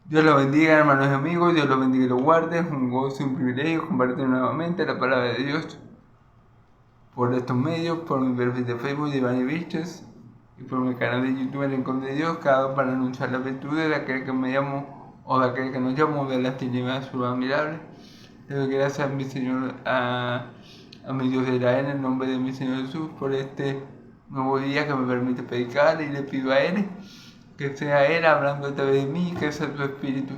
Dios los bendiga, hermanos y amigos, Dios los bendiga y los guarde. Es un gozo y un privilegio compartir nuevamente la palabra de Dios por estos medios, por mi perfil de Facebook de Iván Vilches y por mi canal de YouTube El Rincón de Dios, cada uno para anunciar la virtud de aquel que me llamó o de aquel que nos llamó de las tinieblas a su luz admirable. Le doy gracias a mi Señor, a mi Dios de Israel, en el nombre de mi Señor Jesús, por este nuevo día que me permite predicar, y le pido a Él que sea Él hablando a través de mí, que sea su Espíritu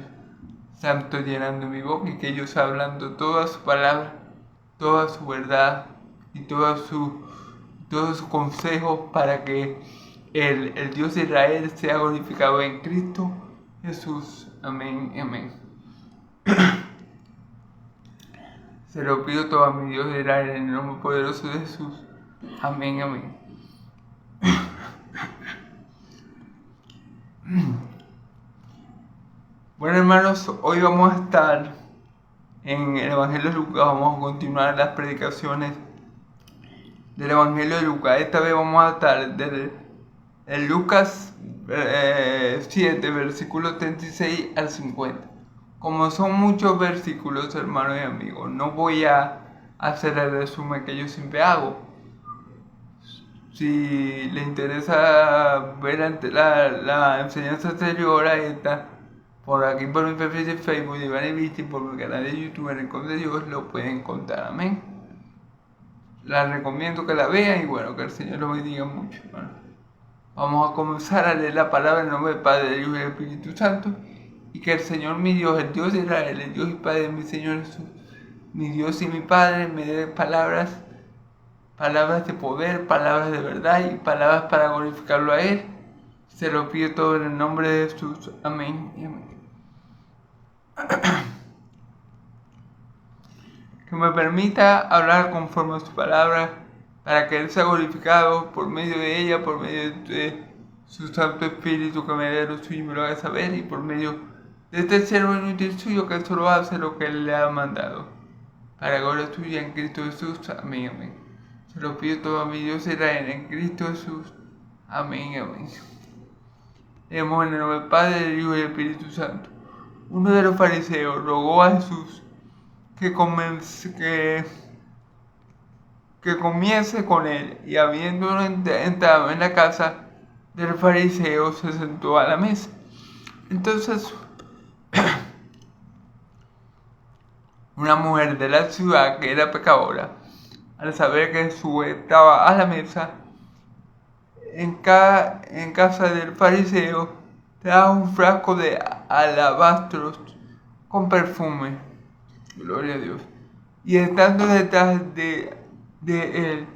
Santo llenando mi boca y que yo sea hablando toda su palabra, toda su verdad y todos sus consejos para que el Dios de Israel sea glorificado en Cristo Jesús. Amén, amén. Se lo pido todo a mi Dios de Israel en el nombre poderoso de Jesús. Amén, amén. Bueno, hermanos, hoy vamos a estar en el Evangelio de Lucas. Vamos a continuar las predicaciones del Evangelio de Lucas. Esta vez vamos a estar en Lucas 7, versículos 36 al 50. Como son muchos versículos, hermanos y amigos, no voy a hacer el resumen que yo siempre hago. Si le interesa ver la enseñanza anterior a esta, por aquí por mi perfil de Facebook de Iván Vista y por mi canal de YouTube en el Rincón de Dios, lo pueden contar. Amén. La recomiendo que la vean y bueno, que el Señor los bendiga mucho. Bueno, vamos a comenzar a leer la palabra en nombre del Padre, del Hijo y del Espíritu Santo, y que el Señor mi Dios, el Dios de Israel, el Dios y Padre de mi Señor Jesús, mi Dios y mi Padre, me dé palabras de poder, palabras de verdad y palabras para glorificarlo a Él. Se lo pido todo en el nombre de Jesús. Amén y amén. Que me permita hablar conforme a su palabra, para que Él sea glorificado por medio de ella, por medio de su Santo Espíritu que me dé lo suyo y me lo haga saber, y por medio de este siervo inútil suyo que solo hace lo que Él le ha mandado. Para gloria tuya en Cristo Jesús. Amén, amén. Se lo pido todo a mi Dios Israel en Cristo Jesús. Amén, amén. Leemos en el nombre del Padre, del Hijo y del Espíritu Santo. Uno de los fariseos rogó a Jesús que comiese con él, y habiendo entrado en la casa del fariseo, se sentó a la mesa. Entonces, una mujer de la ciudad que era pecadora, al saber que Jesús estaba a la mesa en casa del fariseo, trajo un frasco de alabastros con perfume. Gloria a Dios. Y estando detrás de él,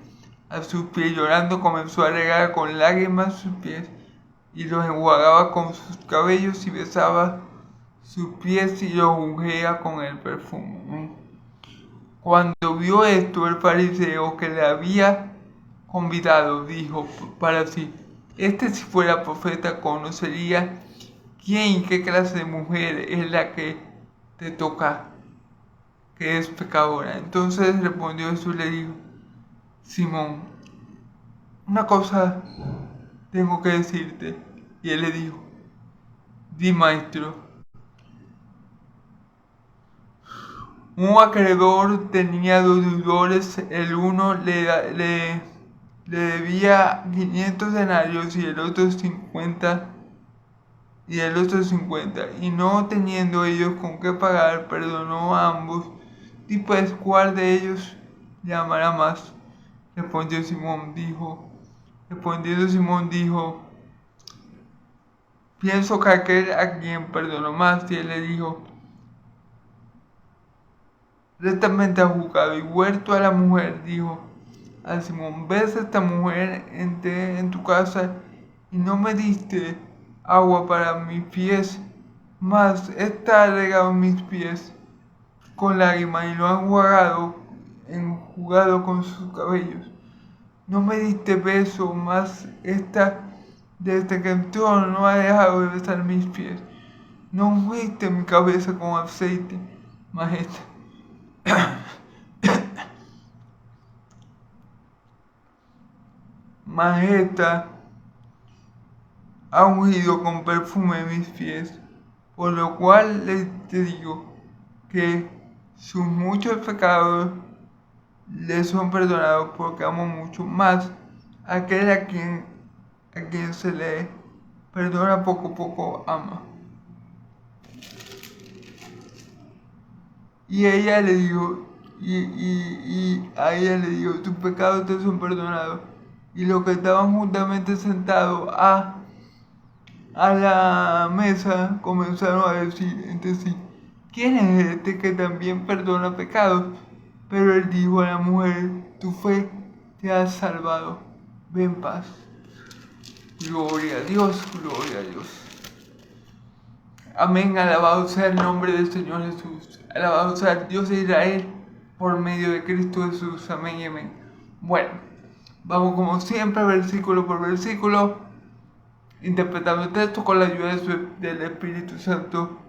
a sus pies llorando, comenzó a regar con lágrimas sus pies y los enjuagaba con sus cabellos y besaba sus pies y los ungía con el perfume. Cuando vio esto, el fariseo que le había convidado dijo para sí: este, si fuera profeta, conocería quién y qué clase de mujer es la que te toca, que es pecadora. Entonces respondió Jesús y le dijo: Simón, una cosa tengo que decirte. Y él le dijo: di, maestro. Un acreedor tenía dos deudores. El uno le debía 500 denarios y el otro 50. Y no teniendo ellos con qué pagar, perdonó a ambos. Y pues, ¿cuál de ellos le amará más? Respondiendo Simón dijo: pienso que aquel a quien perdonó más. Y él le dijo: rectamente ha juzgado. Y vuelto a la mujer, dijo a Simón: ves, esta mujer, entré en tu casa y no me diste agua para mis pies, mas esta ha regado mis pies con lágrimas y lo han enjugado con sus cabellos. No me diste beso, mas esta, desde que entró, no ha dejado de besar mis pies. No ungiste mi cabeza con aceite, mas esta ha ungido con perfume mis pies. por lo cual te digo que sus muchos pecados le son perdonados porque amo mucho más aquel a quien se le perdona poco ama. Y ella le dijo, y a ella le dijo, tus pecados te son perdonados. Y los que estaban juntamente sentados a la mesa comenzaron a decir entre sí, ¿quién es este que también perdona pecados? Pero él dijo a la mujer, tu fe te ha salvado, ve en paz. Gloria a Dios, gloria a Dios. Amén, alabado sea el nombre del Señor Jesús. Alabado sea el Dios de Israel por medio de Cristo Jesús. Amén y amén. Bueno, vamos como siempre versículo por versículo, interpretando el texto con la ayuda del Espíritu Santo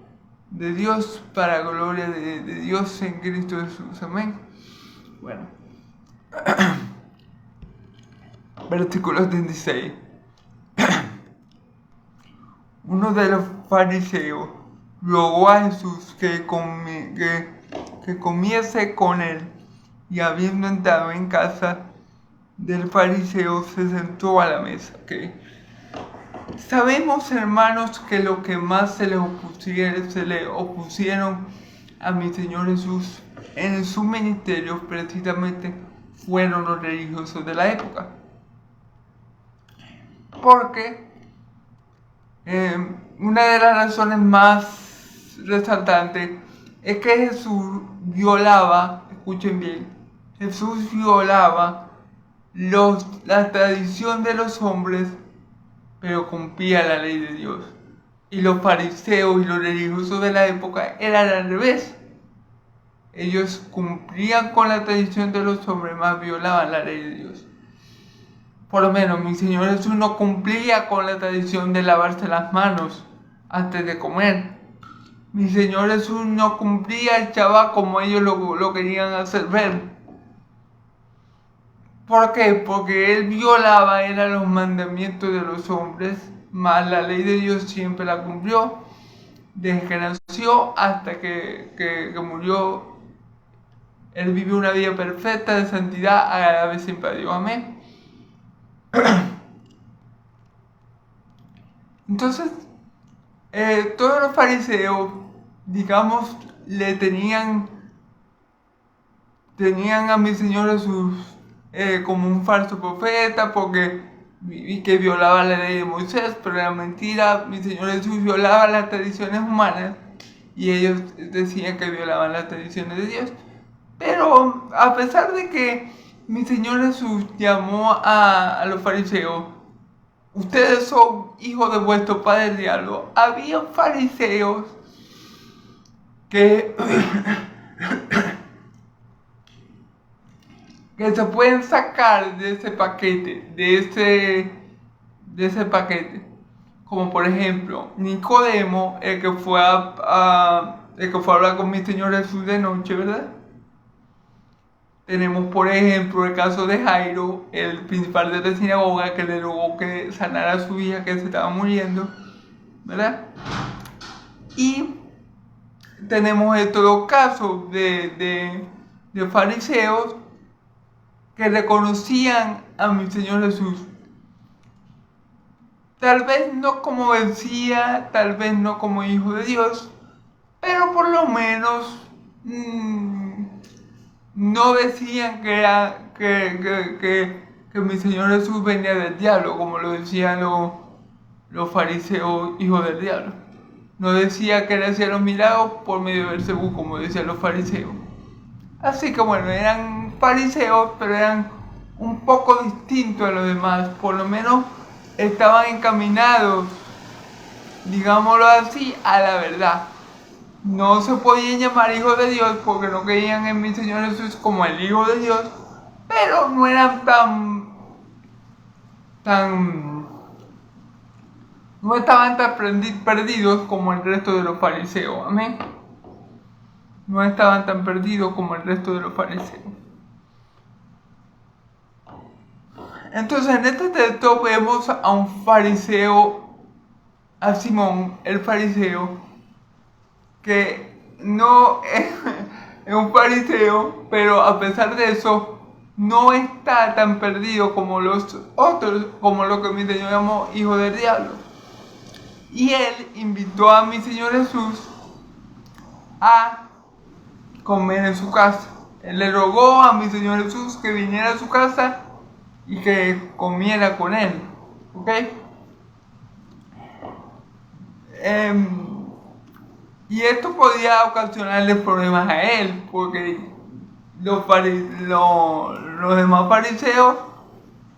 de Dios, para gloria de Dios en Cristo Jesús. Amén. Bueno, versículo 36. Uno de los fariseos rogó a Jesús que comiese con él, y habiendo entrado en casa del fariseo se sentó a la mesa. ¿Okay? Sabemos, hermanos, que lo que más se le opusieron a mi Señor Jesús en su ministerio precisamente fueron los religiosos de la época. Porque una de las razones más resaltantes es que Jesús violaba, escuchen bien, Jesús violaba la tradición de los hombres, pero cumplía la ley de Dios. Y los fariseos y los religiosos de la época eran al revés. Ellos cumplían con la tradición de los hombres, más violaban la ley de Dios. Por lo menos mi Señor Jesús no cumplía con la tradición de lavarse las manos antes de comer. Mi Señor Jesús no cumplía el Shabbat como ellos lo querían hacer ver. ¿Por qué? Porque Él violaba los mandamientos de los hombres, más la ley de Dios siempre la cumplió, desde que nació hasta que murió. Él vivió una vida perfecta de santidad, agradable siempre a Dios. Amén. Entonces, todos los fariseos, digamos, le tenían a mi Señor Jesús como un falso profeta, porque que violaba la ley de Moisés, pero era mentira. Mi Señor Jesús violaba las tradiciones humanas y ellos decían que violaban las tradiciones de Dios. Pero a pesar de que mi Señor Jesús llamó a los fariseos, ustedes son hijos de vuestro padre el diablo, había fariseos que se pueden sacar de ese paquete, de ese paquete, como por ejemplo Nicodemo, el que fue a hablar con mi Señor Jesús de noche, ¿verdad? Tenemos por ejemplo el caso de Jairo, el principal de la sinagoga, que le rogó que sanara a su hija que se estaba muriendo, ¿verdad? Y tenemos estos dos casos de fariseos que reconocían a mi Señor Jesús. Tal vez no como Mesías, tal vez no como Hijo de Dios, pero por lo menos no decían que mi Señor Jesús venía del diablo, como lo decían los fariseos, hijos del diablo. No decía que él hacía los milagros por medio de Belcebú, como decían los fariseos. Así que bueno, eran fariseos, pero eran un poco distintos a los demás. Por lo menos estaban encaminados, digámoslo así, a la verdad. No se podían llamar hijos de Dios porque no creían en mi Señor Jesús como el Hijo de Dios, pero no eran no estaban tan perdidos como el resto de los fariseos. Amén. No estaban tan perdidos como el resto de los fariseos. Entonces en este texto vemos a un fariseo, a Simón el fariseo, que no es un fariseo, pero a pesar de eso, no está tan perdido como los otros, como lo que mi Señor llamó hijo del diablo. Y él invitó a mi Señor Jesús a comer en su casa. Él le rogó a mi Señor Jesús que viniera a su casa y que comiera con él. ¿Ok? Y esto podía ocasionarle problemas a él, porque los demás fariseos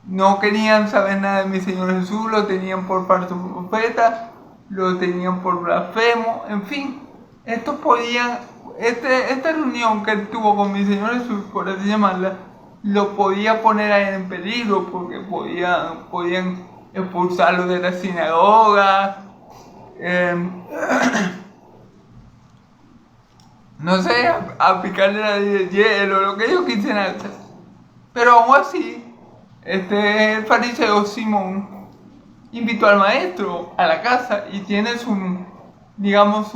no querían saber nada de mi Señor Jesús, lo tenían por falso profeta, lo tenían por blasfemo, en fin. Estos podían, esta reunión que él tuvo con mi Señor Jesús, por así llamarla, lo podía poner a él en peligro, porque podían expulsarlo de la sinagoga, no sé, aplicarle la ley de hielo, lo que ellos quisieran hacer. Pero aún así, este fariseo Simón invitó al maestro a la casa y tiene su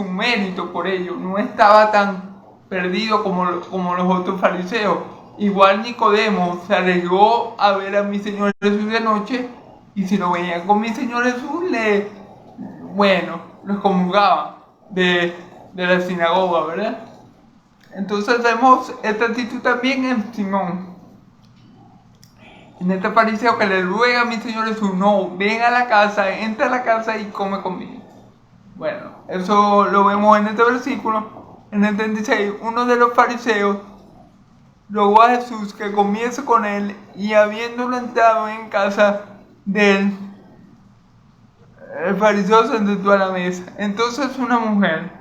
mérito por ello. No estaba tan perdido como los otros fariseos. Igual Nicodemo se arriesgó a ver a mi Señor Jesús de noche, y si lo veía con mi Señor Jesús, lo excomulgaban de la sinagoga, ¿verdad? Entonces vemos esta actitud también en Simón, en este fariseo que le ruega a mi Señor Jesús: no, ven a la casa, entra a la casa y come conmigo. Bueno, eso lo vemos en este versículo. En el 36, uno de los fariseos rogó a Jesús que comiese con él, y habiéndolo entrado en casa de él, el fariseo se sentó a la mesa. Entonces una mujer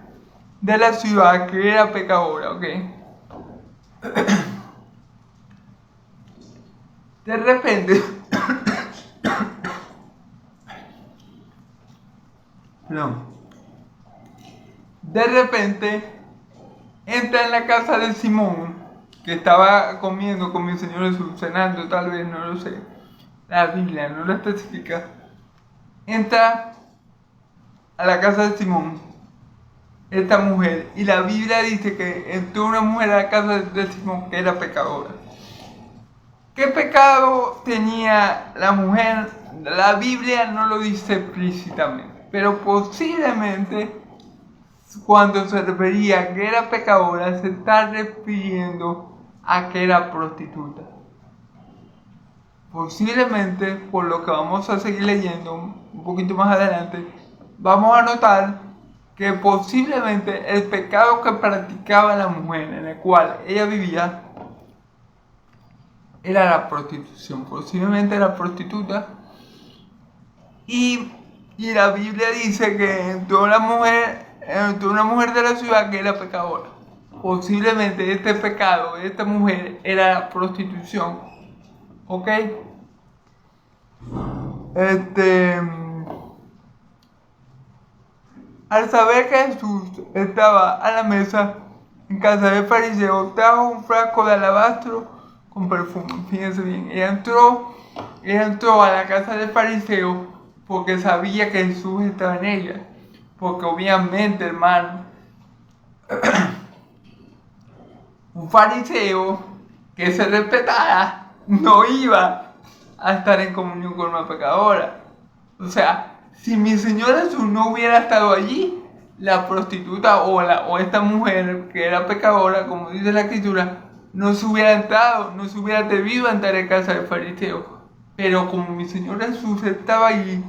de la ciudad, que era pecadora, ¿ok? De repente, entra en la casa de Simón, que estaba comiendo con mi Señor Jesús, cenando, tal vez, no lo sé. La Biblia no lo especifica. Entra a la casa de Simón esta mujer, y la Biblia dice que entró una mujer a la casa de Simón que era pecadora. ¿Qué pecado tenía la mujer? La Biblia no lo dice explícitamente, pero posiblemente cuando se refería a que era pecadora, se está refiriendo a que era prostituta. Posiblemente, por lo que vamos a seguir leyendo un poquito más adelante, vamos a notar que posiblemente el pecado que practicaba la mujer en el cual ella vivía era la prostitución. Posiblemente era prostituta, y la Biblia dice que entró una mujer de la ciudad que era pecadora. Posiblemente este pecado de esta mujer era la prostitución. ¿Ok? Al saber que Jesús estaba a la mesa en casa del fariseo, trajo un frasco de alabastro con perfume. Fíjense bien, ella entró a la casa del fariseo porque sabía que Jesús estaba en ella. Porque obviamente, hermano, un fariseo que se respetara no iba a estar en comunión con una pecadora. O sea, si mi Señor Jesús no hubiera estado allí, la prostituta o esta mujer que era pecadora, como dice la Escritura, no se hubiera entrado, no se hubiera atrevido a entrar en casa del fariseo. Pero como mi Señor Jesús estaba allí,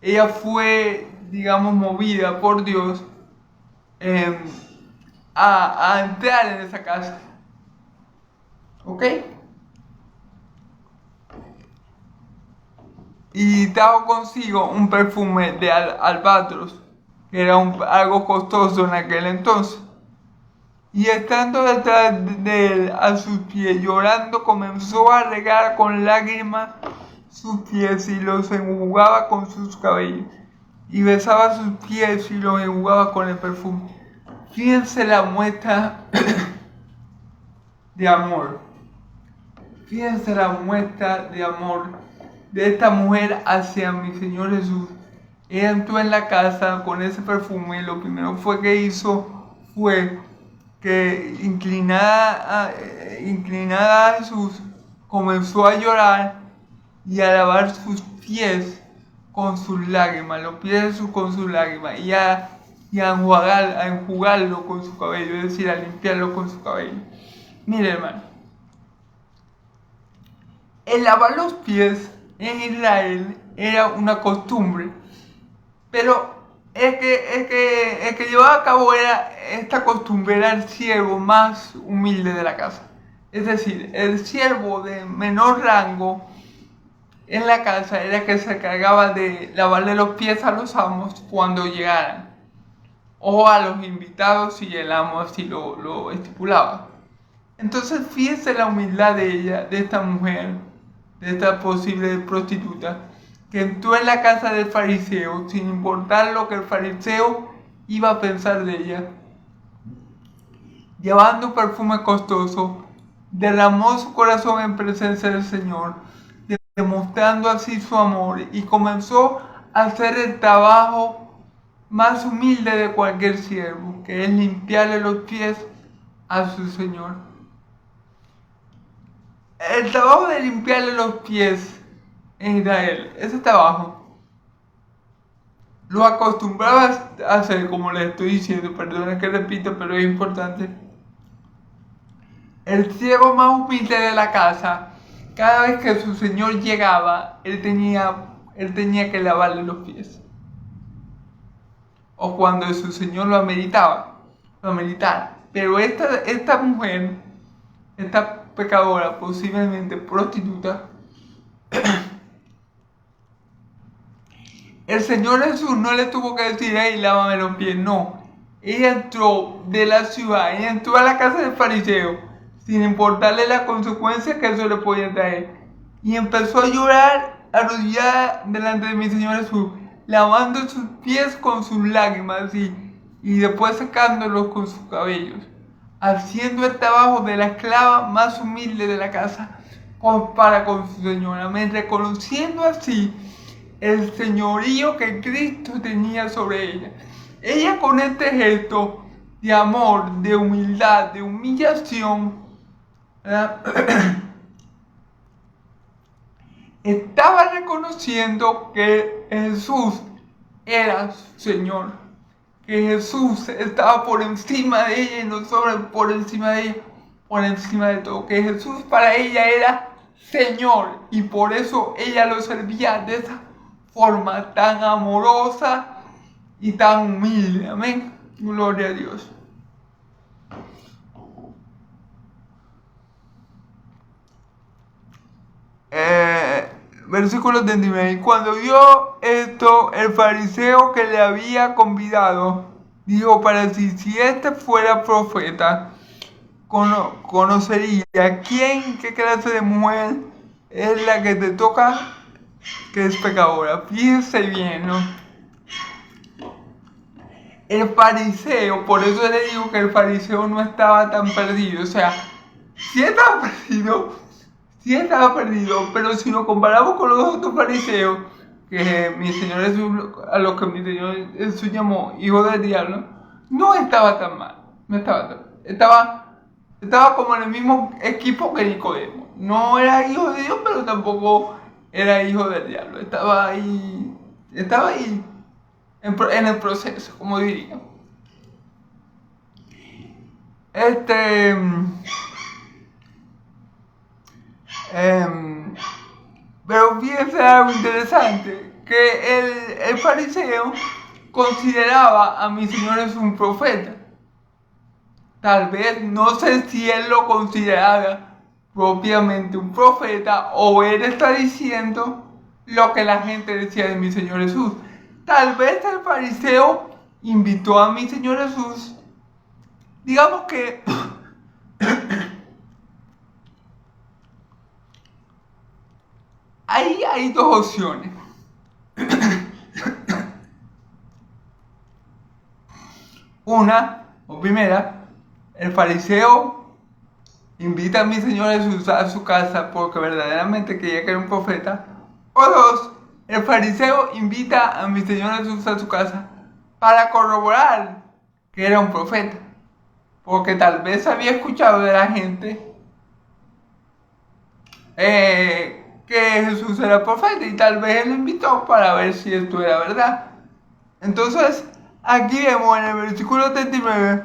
ella fue, digamos, movida por Dios a entrar en esa casa. ¿Ok? Y trajo consigo un perfume de albatros, que era algo costoso en aquel entonces. Y estando detrás de él a sus pies, llorando, comenzó a regar con lágrimas sus pies y los enjugaba con sus cabellos. Y besaba sus pies y los enjugaba con el perfume. Fíjense la muestra de amor. Fíjense la muestra de amor de esta mujer hacia mi Señor Jesús, Ella entró en la casa con ese perfume y lo primero que hizo fue que inclinada a Jesús comenzó a llorar y a lavar sus pies con sus lágrimas, los pies de Jesús con sus lágrimas y a enjugarlo con su cabello, es decir, a limpiarlo con su cabello. Mire, hermano, el lavar los pies en Israel era una costumbre, pero el que llevaba a cabo esta costumbre era el siervo más humilde de la casa. Es decir, el siervo de menor rango en la casa era el que se encargaba de lavarle los pies a los amos cuando llegaran, o a los invitados si el amo así lo estipulaba. Entonces fíjese la humildad de ella, de esta mujer, de esta posible prostituta, que entró en la casa del fariseo sin importar lo que el fariseo iba a pensar de ella. Llevando un perfume costoso, derramó su corazón en presencia del Señor, demostrando así su amor, y comenzó a hacer el trabajo más humilde de cualquier siervo, que es limpiarle los pies a su Señor. El trabajo de limpiarle los pies en Israel, ese trabajo lo acostumbraba a hacer, como les estoy diciendo, perdón que repito, pero es importante. El siervo más humilde de la casa, cada vez que su señor llegaba, él tenía que lavarle los pies. O cuando su señor lo ameritara. Pero esta mujer, esta pecadora, posiblemente prostituta, el Señor Jesús no le tuvo que decir, hey, lávame los pies, no. Ella entró de la ciudad, ella entró a la casa del fariseo, sin importarle las consecuencias que eso le podía traer. Y empezó a llorar arrodillada delante de mi Señor Jesús, lavando sus pies con sus lágrimas y después secándolos con sus cabellos, haciendo el trabajo de la esclava más humilde de la casa para con su señora, reconociendo así el señorío que Cristo tenía sobre ella. Ella, con este gesto de amor, de humildad, de humillación, estaba reconociendo que Jesús era su Señor, que Jesús estaba por encima de ella y no solo por encima de ella, por encima de todo, que Jesús para ella era Señor, y por eso ella lo servía de esa forma tan amorosa y tan humilde. Amén. Gloria a Dios. Versículo 39. Y cuando vio esto, el fariseo que le había convidado dijo para sí: si este fuera profeta, conocería qué clase de mujer es la que te toca, que es pecadora. Fíjense bien, ¿no? El fariseo, por eso le digo que el fariseo no estaba tan perdido. O sea, sí estaba perdido, pero si lo comparamos con los otros fariseos, que mi Señor Jesús, a los que mi Señor Jesús llamó hijos del diablo, no estaba tan mal. No estaba tan mal. Estaba como en el mismo equipo que Nicodemo. No era hijo de Dios, pero tampoco era hijo del diablo. Estaba ahí en el proceso, como diría. Pero fíjense algo interesante, que el fariseo consideraba a mi Señor Jesús un profeta. Tal vez, no sé si él lo consideraba propiamente un profeta, o él está diciendo lo que la gente decía de mi Señor Jesús. Tal vez el fariseo invitó a mi Señor Jesús, digamos que ahí hay dos opciones. Una, o primera, el fariseo invita a mi Señor Jesús a su casa porque verdaderamente creía que era un profeta. O dos, el fariseo invita a mi Señor Jesús a su casa para corroborar que era un profeta, porque tal vez había escuchado de la gente que Jesús era profeta y tal vez él lo invitó para ver si esto era verdad. Entonces, aquí vemos en el versículo 39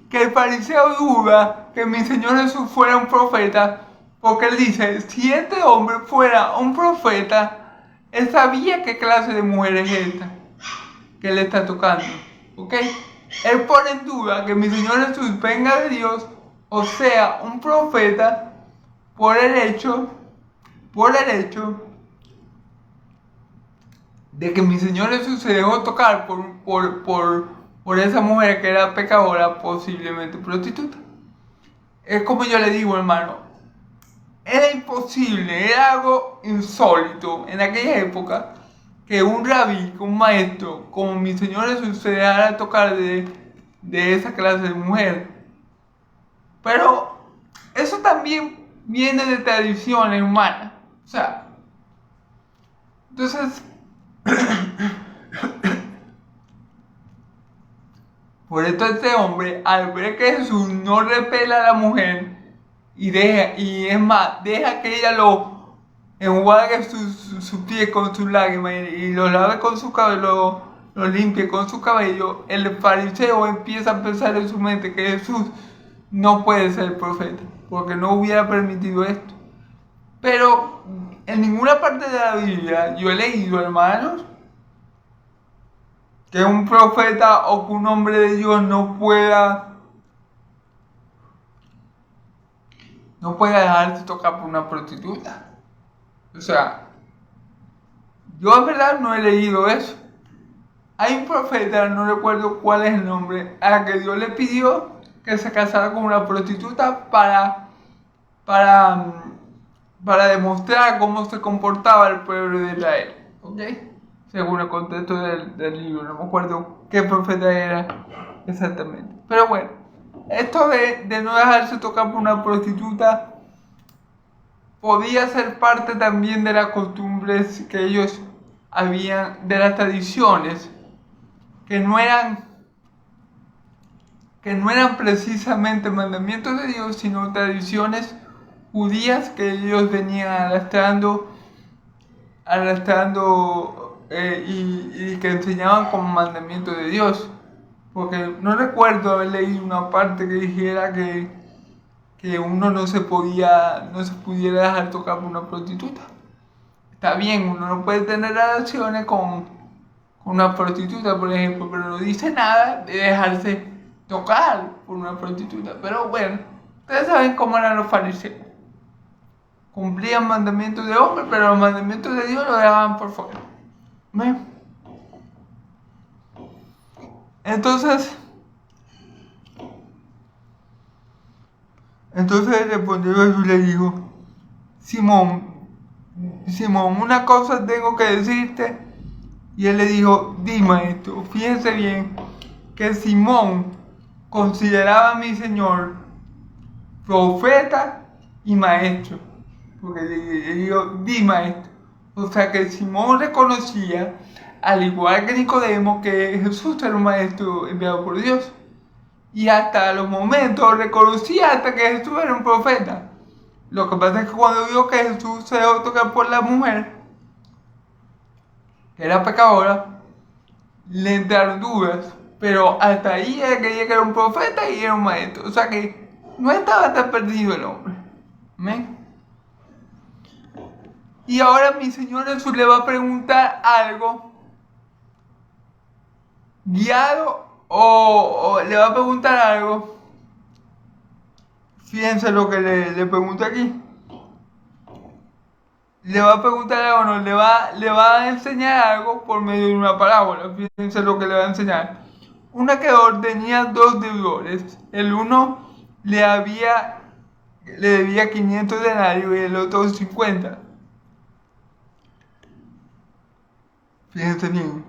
que el fariseo duda que mi Señor Jesús fuera un profeta, porque él dice, si este hombre fuera un profeta, él sabía qué clase de mujer es esta que le está tocando, ¿ok? Él pone en duda que mi Señor Jesús venga de Dios, o sea, un profeta, por el hecho de que mi Señor Jesús se dejó tocar por esa mujer que era pecadora, posiblemente prostituta. Es como yo le digo, hermano, era imposible, era algo insólito en aquella época que un rabí, un maestro, como mi Señor Jesús se dejara tocar de esa clase de mujer. Pero eso también viene de tradiciones humanas. O sea, entonces, por esto este hombre, al ver que Jesús no repela a la mujer y es más, deja que ella lo enjuague sus pies con sus lágrimas y lo lave con su cabello, lo limpie con su cabello, el fariseo empieza a pensar en su mente que Jesús no puede ser profeta, porque no hubiera permitido esto. Pero en ninguna parte de la Biblia yo he leído, hermanos, que un profeta o que un hombre de Dios no pueda dejarse tocar por una prostituta. O sea, yo en verdad no he leído eso. Hay un profeta, no recuerdo cuál es el nombre, a la que Dios le pidió que se casara con una prostituta para demostrar cómo se comportaba el pueblo de Israel. ¿Ok? Según el contexto del libro, no me acuerdo qué profeta era exactamente. Pero bueno, esto de no dejarse tocar por una prostituta podía ser parte también de las costumbres que ellos habían, de las tradiciones, que no eran precisamente mandamientos de Dios, sino tradiciones judías que ellos venían arrastrando y que enseñaban como mandamiento de Dios. Porque no recuerdo haber leído una parte que dijera que uno no se pudiera dejar tocar por una prostituta. Está bien, uno no puede tener relaciones con una prostituta, por ejemplo, pero no dice nada de dejarse tocar por una prostituta. Pero bueno, ustedes saben cómo eran los fariseos. Cumplían mandamientos de hombre, pero los mandamientos de Dios los dejaban por fuera. ¿Ven? Entonces respondió Jesús y le dijo, Simón, una cosa tengo que decirte. Y él le dijo, dime esto. Fíjense bien que Simón consideraba a mi Señor profeta y maestro. Porque le dijo, dime esto. O sea que Simón reconocía, al igual que Nicodemo, que Jesús era un maestro enviado por Dios. Y hasta los momentos reconocía hasta que Jesús era un profeta. Lo que pasa es que cuando vio que Jesús se dejó tocar por la mujer, que era pecadora, le entraron dudas. Pero hasta ahí él creía que era un profeta y era un maestro. O sea que no estaba tan perdido el hombre. ¿Amén? Y ahora mi Señor Jesús le va a preguntar algo guiado o le va a preguntar algo. Fíjense lo que le pregunta aquí. Le va a preguntar algo, no, le va a enseñar algo por medio de una parábola. Fíjense lo que le va a enseñar. Un acreedor tenía dos deudores. El uno le debía 500 denarios y el otro 50. Fíjense bien.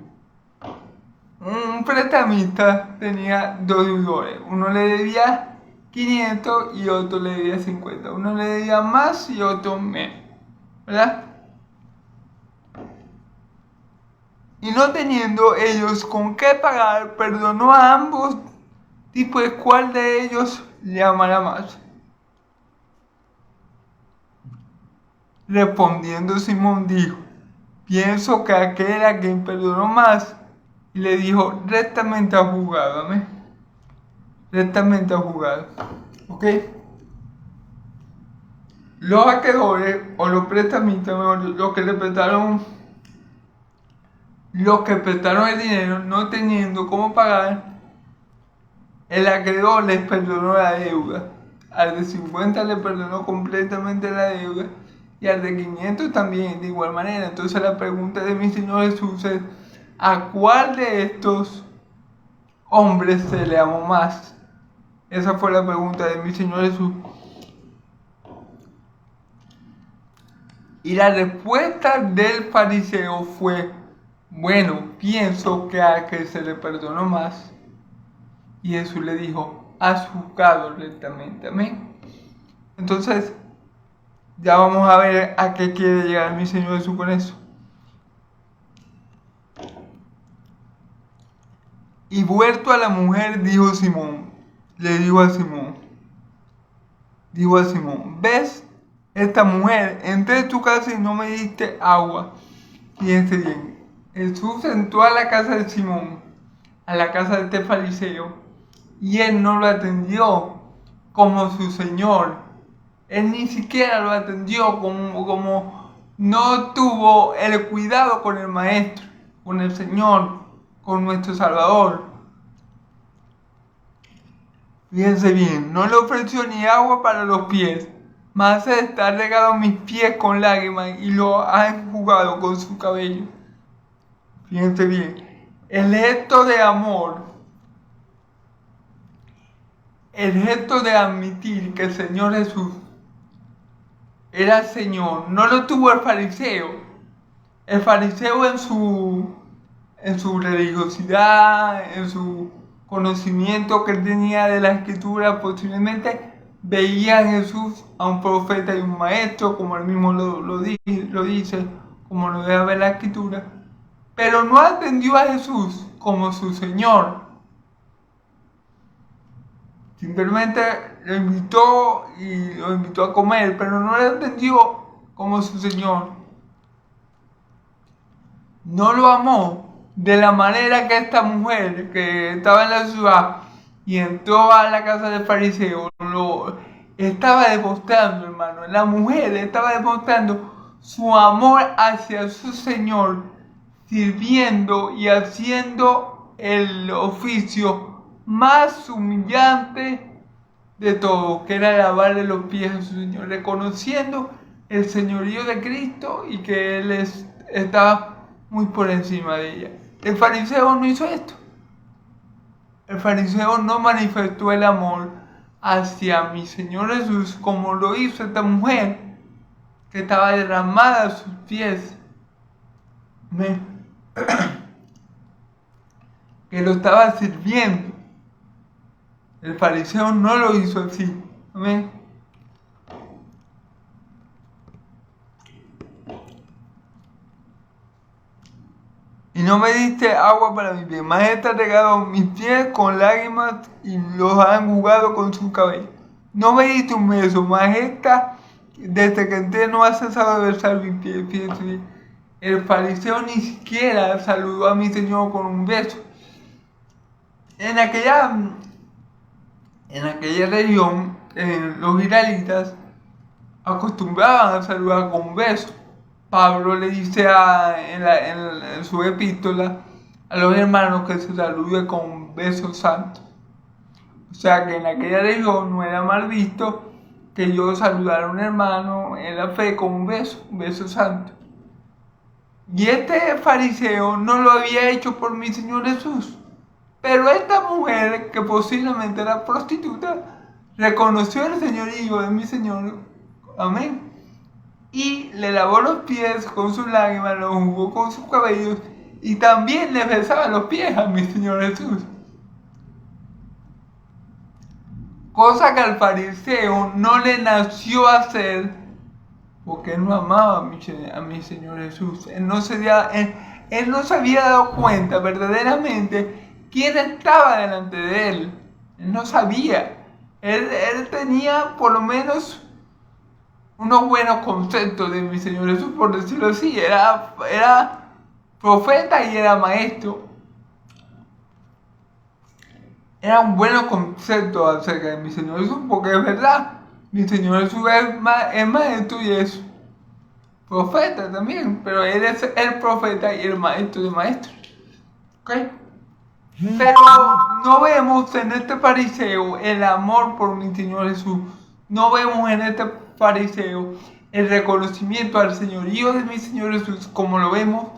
Un prestamista tenía dos deudores. Uno le debía 500 y otro le debía 50. Uno le debía más y otro menos. ¿Verdad? y no teniendo ellos con qué pagar, perdonó a ambos, y pues cuál de ellos le amará más. Respondiendo Simón dijo, pienso que aquel a quien perdonó más, y le dijo, rectamente ha juzgado, amén. Rectamente ha juzgado. ¿Ok? Los acreedores o los prestamistas, los que prestaron el dinero no teniendo cómo pagar, el acreedor les perdonó la deuda. Al de 50 le perdonó completamente la deuda y al de 500 también, de igual manera. Entonces la pregunta de mi Señor Jesús es, ¿a cuál de estos hombres se le amó más? Esa fue la pregunta de mi Señor Jesús. Y la respuesta del fariseo fue, bueno, pienso que a que se le perdonó más. Y Jesús le dijo, has juzgado rectamente, amén. Entonces, ya vamos a ver a qué quiere llegar mi Señor Jesús con eso. Y vuelto a la mujer, le dijo a Simón, ¿ves? Esta mujer, entré en tu casa y no me diste agua. Fíjense bien, Jesús entró a la casa de Simón, a la casa de este fariseo, y él no lo atendió como su Señor. Él ni siquiera lo atendió como no tuvo el cuidado con el Maestro, con el Señor, con nuestro Salvador. Fíjense bien, no le ofreció ni agua para los pies, mas está regado mis pies con lágrimas y lo ha enjugado con su cabello. Fíjense bien, el gesto de amor, el gesto de admitir que el Señor Jesús era el Señor, no lo tuvo el fariseo. El fariseo en su religiosidad, en su conocimiento que tenía de la Escritura, posiblemente veía a Jesús a un profeta y un maestro, como él mismo lo dice, como lo deja ver la Escritura, pero no atendió a Jesús como su Señor. Simplemente lo invitó a comer, pero no lo atendió como su Señor. No lo amó de la manera que esta mujer que estaba en la ciudad y entró a la casa del fariseo lo estaba demostrando, hermano. La mujer estaba demostrando su amor hacia su Señor, sirviendo y haciendo el oficio más humillante de todo, que era lavarle los pies a su Señor, reconociendo el señorío de Cristo y que Él estaba muy por encima de ella. El fariseo no hizo esto. El fariseo no manifestó el amor hacia mi Señor Jesús como lo hizo esta mujer que estaba derramada a sus pies, que lo estaba sirviendo. El fariseo no lo hizo así. Amén. Y no me diste agua para mis pies, mas está regado mis pies con lágrimas y los han enjugado con su cabello. No me diste un beso, mas esta, desde que entré, no ha cesado de besar mis pies. Fíjense, el fariseo ni siquiera saludó a mi Señor con un beso. En aquella región, los israelitas acostumbraban a saludar con un beso. Pablo le dice en su epístola a los hermanos que se salude con un beso santo. O sea que en aquella región no era mal visto que yo saludara a un hermano en la fe con un beso santo. Y este fariseo no lo había hecho por mi Señor Jesús. Pero esta mujer, que posiblemente era prostituta, reconoció el señorío de mi Señor. Amén. Y le lavó los pies con sus lágrimas, los jugó con sus cabellos y también le besaba los pies a mi Señor Jesús. Cosa que al fariseo no le nació hacer porque él no amaba a mi Señor Jesús. Él él no se había dado cuenta verdaderamente quién estaba delante de él. Él no sabía. Él tenía por lo menos unos buenos conceptos de mi Señor Jesús, por decirlo así. Era profeta y era maestro. Era un buen concepto acerca de mi Señor Jesús, porque es verdad, mi Señor Jesús es maestro y es profeta también, pero él es el profeta y el maestro de maestros. ¿Ok? Pero no vemos en este fariseo el amor por mi Señor Jesús. No vemos en este fariseo el reconocimiento al señorío de mi Señor Jesús, como lo vemos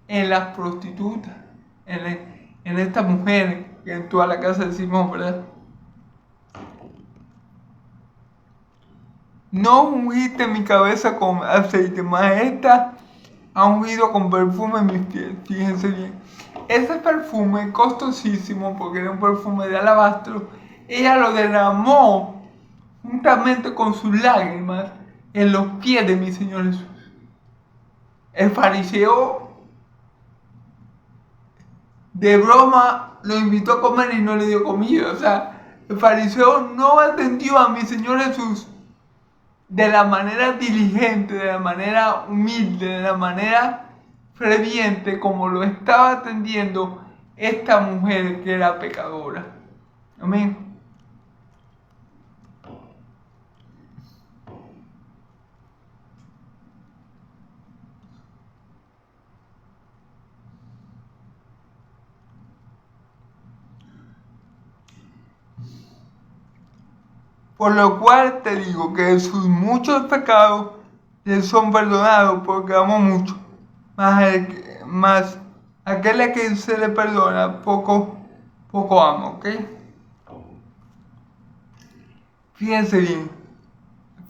en las prostitutas, en esta mujer que entró a la casa de Simón, ¿verdad? No ungiste mi cabeza con aceite, mas esta ha ungido con perfume mis pies. Fíjense bien. Ese perfume costosísimo, porque era un perfume de alabastro, ella lo derramó juntamente con sus lágrimas en los pies de mi Señor Jesús. El fariseo de broma lo invitó a comer y no le dio comida. O sea, el fariseo no atendió a mi Señor Jesús de la manera diligente, de la manera humilde, de la manera ferviente como lo estaba atendiendo esta mujer que era pecadora. Amén. Por lo cual te digo que sus muchos pecados les son perdonados porque amó mucho. Mas aquel a quien se le perdona, poco ama, ¿ok? Fíjense bien.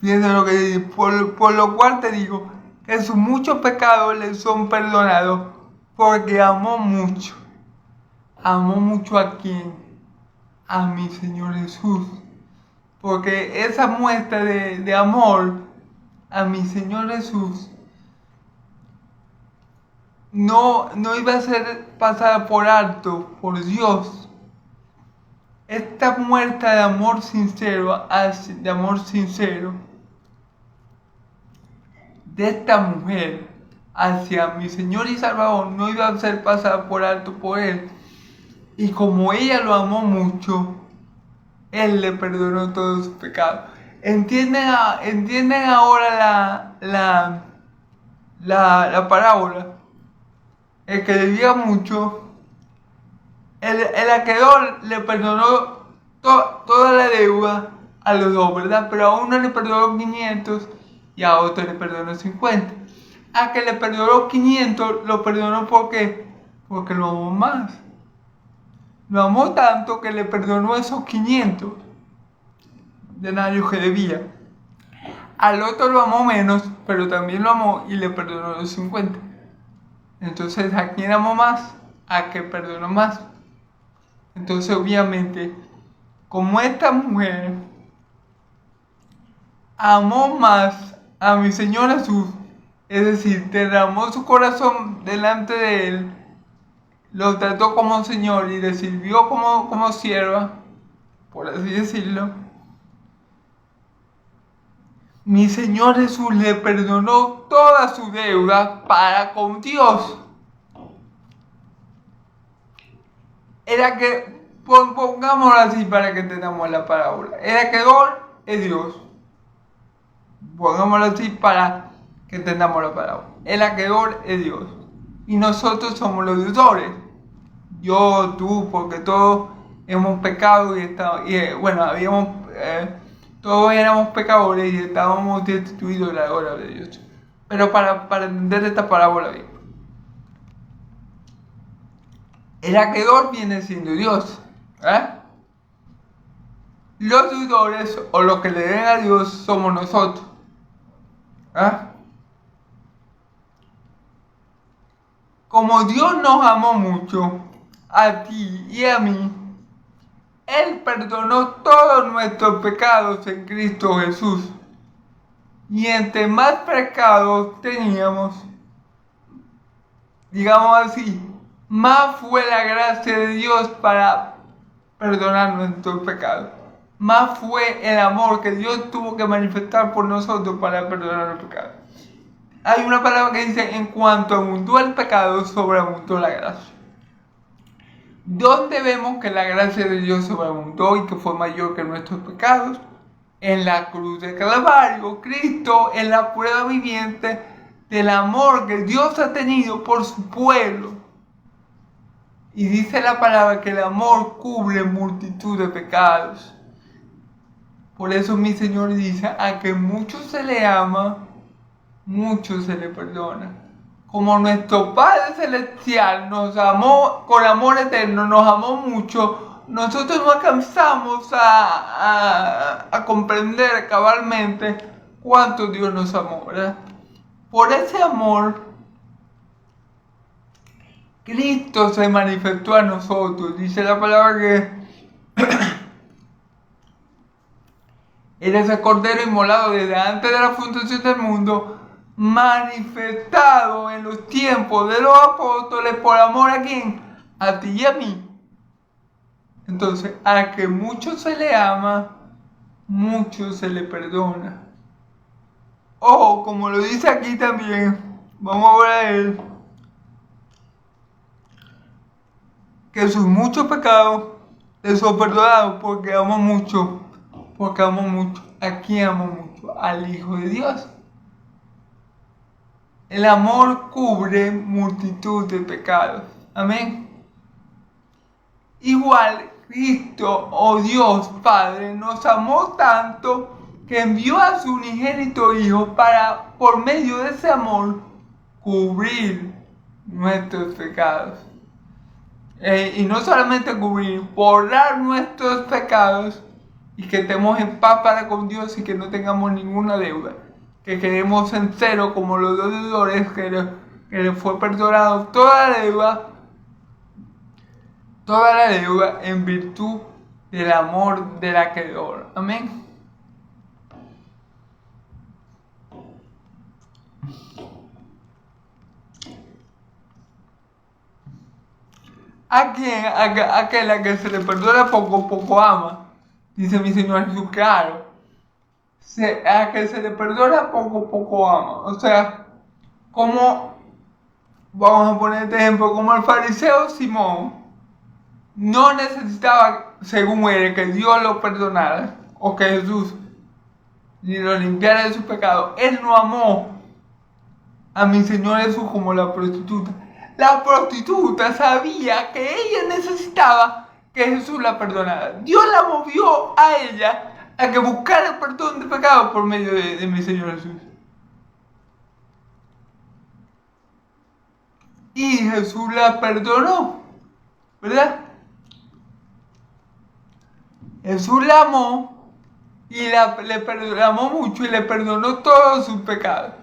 Fíjense lo que dice. Por lo cual te digo que sus muchos pecados les son perdonados porque amó mucho. ¿Amó mucho a quién? A mi Señor Jesús. Porque esa muestra de amor a mi Señor Jesús no iba a ser pasada por alto por Dios. Esta muestra de amor sincero, de esta mujer hacia mi Señor y Salvador no iba a ser pasada por alto por Él. Y como ella lo amó mucho, Él le perdonó todos sus pecados. ¿Entienden ahora la parábola? El que debía mucho, el acreedor le perdonó toda la deuda a los dos, ¿verdad? Pero a uno le perdonó 500 y a otro le perdonó 50. A que le perdonó 500, lo perdonó porque lo amó más. Lo amó tanto que le perdonó esos 500 denarios que debía. Al otro lo amó menos, pero también lo amó y le perdonó los 50. Entonces, ¿a quién amó más? A que perdonó más. Entonces, obviamente, como esta mujer amó más a mi Señor Jesús, es decir, derramó su corazón delante de Él, lo trató como Señor y le sirvió como sierva, por así decirlo, mi Señor Jesús le perdonó toda su deuda para con Dios. Era que, pongámoslo así para que entendamos la parábola, el acreedor es Dios. Pongámoslo así para que entendamos la parábola. El acreedor es Dios. Y nosotros somos los deudores. Yo, tú, porque todos hemos pecado todos éramos pecadores y estábamos destituidos de la gloria de Dios. Pero para entender esta parábola bien, el acreedor viene siendo Dios. Los deudores o los que le deben a Dios somos nosotros. Como Dios nos amó mucho, a ti y a mí, Él perdonó todos nuestros pecados en Cristo Jesús. Y entre más pecados teníamos, digamos así, más fue la gracia de Dios para perdonar nuestros pecados. Más fue el amor que Dios tuvo que manifestar por nosotros para perdonar los pecados. Hay una palabra que dice, en cuanto abundó el pecado, sobreabundó la gracia. ¿Dónde vemos que la gracia de Dios sobreabundó y que fue mayor que nuestros pecados? En la cruz de Calvario. Cristo es la prueba viviente del amor que Dios ha tenido por su pueblo. Y dice la palabra que el amor cubre multitud de pecados. Por eso mi Señor dice, a que mucho se le ama, mucho se le perdona. Como nuestro Padre Celestial nos amó con amor eterno, nos amó mucho, nosotros no alcanzamos a comprender cabalmente cuánto Dios nos amó, ¿verdad? Por ese amor, Cristo se manifestó a nosotros. Dice la palabra que Él es el Cordero inmolado desde antes de la fundación del mundo, manifestado en los tiempos de los apóstoles por amor a quién, a ti y a mí. Entonces, a que mucho se le ama, mucho se le perdona. Ojo, como lo dice aquí también, vamos a ver a él, que sus muchos pecados les son perdonados porque amo mucho. Porque amo mucho. ¿A quién amo mucho? Al Hijo de Dios. El amor cubre multitud de pecados. Amén. Igual Cristo, oh Dios Padre, nos amó tanto que envió a su unigénito Hijo para, por medio de ese amor, cubrir nuestros pecados. Y no solamente cubrir, borrar nuestros pecados y que estemos en paz para con Dios y que no tengamos ninguna deuda. Que quedemos en cero como los dos deudores que les fue perdonado toda la deuda en virtud del amor del acreedor. Amén. Aquel a que se le perdona poco, poco ama. Dice mi Señor Jesús, claro. A que se le perdona poco, poco ama. O sea, como, vamos a poner este ejemplo, como el fariseo Simón no necesitaba, según él, que Dios lo perdonara o que Jesús ni lo limpiara de su pecado. Él no amó a mi Señor Jesús como la prostituta. La prostituta sabía que ella necesitaba que Jesús la perdonara. Dios la movió a ella a que buscara el perdón de pecado por medio de mi Señor Jesús. Y Jesús la perdonó, ¿verdad? Jesús la amó y le amó mucho y le perdonó todos sus pecados.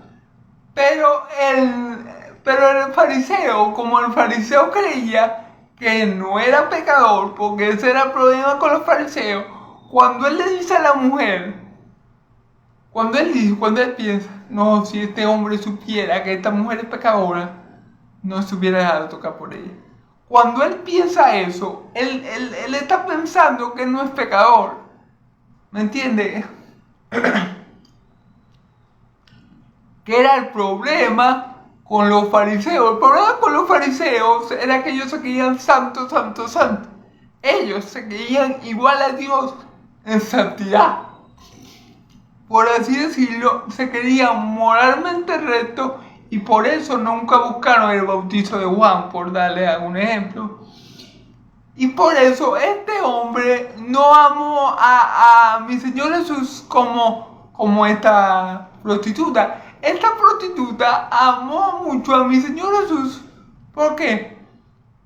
Pero el fariseo, como el fariseo creía que no era pecador, porque ese era el problema con los fariseos, cuando él le dice a la mujer, cuando él piensa, no, si este hombre supiera que esta mujer es pecadora, no se hubiera dejado tocar por ella. Cuando él piensa eso, él está pensando que no es pecador. ¿Me entiende? ¿Qué era el problema con los fariseos? El problema con los fariseos era que ellos se creían santos, santos, santos. Ellos se creían igual a Dios en santidad. Por así decirlo, se creían moralmente rectos y por eso nunca buscaron el bautizo de Juan, por darle algún ejemplo. Y por eso este hombre no amó a mi Señor Jesús como esta prostituta. Esta prostituta amó mucho a mi Señor Jesús. ¿Por qué?